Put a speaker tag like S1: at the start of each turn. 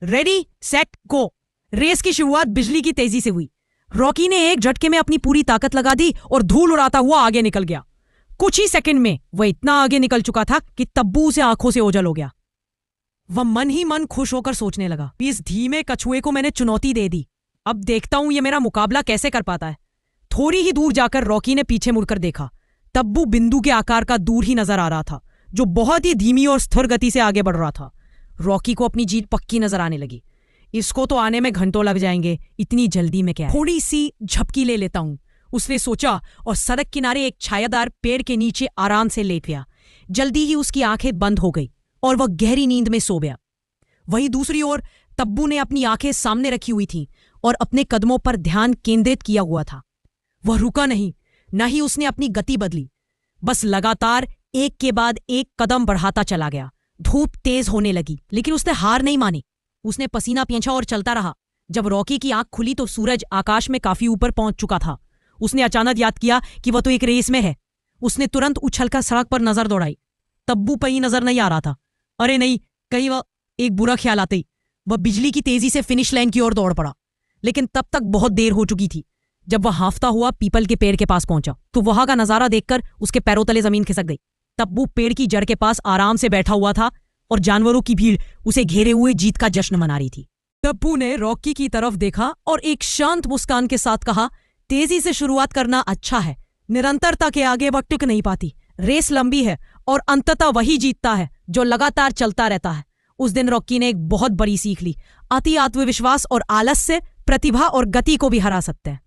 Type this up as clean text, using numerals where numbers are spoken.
S1: Ready set go. Race की शुरुआत बिजली की तेजी से हुई। रॉकी ने एक झटके में अपनी पूरी ताकत लगा दी और धूल उड़ाता हुआ आगे निकल गया। कुछ ही सेकंड में वह इतना आगे निकल चुका था कि तब्बू उसे आंखों से ओझल हो गया। वह मन ही मन खुश होकर सोचने लगा, इस धीमे कछुए को मैंने चुनौती दे दी, अब देखता हूं ये मेरा मुकाबला कैसे कर पाता है। थोड़ी ही दूर जाकर रॉकी ने पीछे मुड़कर देखा। तब्बू बिंदु के आकार का दूर ही नजर आ रहा था, जो बहुत ही धीमी और स्थिर गति से आगे बढ़ रहा था। रॉकी को अपनी जीत पक्की नजर आने लगी। इसको तो आने में घंटों लग जाएंगे, इतनी जल्दी में क्या है? थोड़ी सी झपकी ले लेता हूं, उसने सोचा और सड़क किनारे एक छायादार पेड़ के नीचे आराम से लेट गया। जल्दी ही उसकी आंखें बंद हो गई और वह गहरी नींद में सो गया। वहीं दूसरी ओर तब्बू ने अपनी आंखें सामने रखी हुई थीं और अपने कदमों पर ध्यान केंद्रित किया हुआ था। वह रुका नहीं, न ही उसने अपनी गति बदली, बस लगातार एक के बाद एक कदम बढ़ाता चला गया। धूप तेज होने लगी, लेकिन उसने हार नहीं मानी। उसने पसीना पोंछा और चलता रहा। जब रॉकी की आंख खुली तो सूरज आकाश में काफी ऊपर पहुंच चुका था। उसने अचानक याद किया कि वह तो एक रेस में है। उसने तुरंत उछलकर सड़क पर नजर दौड़ाई। तब्बू कहीं नजर नहीं आ रहा था। अरे नहीं, कहीं वह एक बुरा ख्याल आते ही वह बिजली की तेजी से फिनिश लाइन की ओर दौड़ पड़ा। लेकिन तब तक बहुत देर हो चुकी थी। जब वह हांफता हुआ पीपल के पेड़ के पास पहुंचा तो वहां का नजारा देखकर उसके पैरों तले जमीन खिसक गई। तब्बू पेड़ की जड़ के पास आराम से बैठा हुआ था और जानवरों की भीड़ उसे घेरे हुए जीत का जश्न मना रही थी। तब्बू ने रॉकी की तरफ देखा और एक शांत मुस्कान के साथ कहा, तेजी से शुरुआत करना अच्छा है, निरंतरता के आगे वह टिक नहीं पाती। रेस लंबी है और अंततः वही जीतता है जो लगातार चलता रहता है। उस दिन रॉकी ने एक बहुत बड़ी सीख ली, अति आत्मविश्वास और आलस्य प्रतिभा और गति को भी हरा सकते हैं।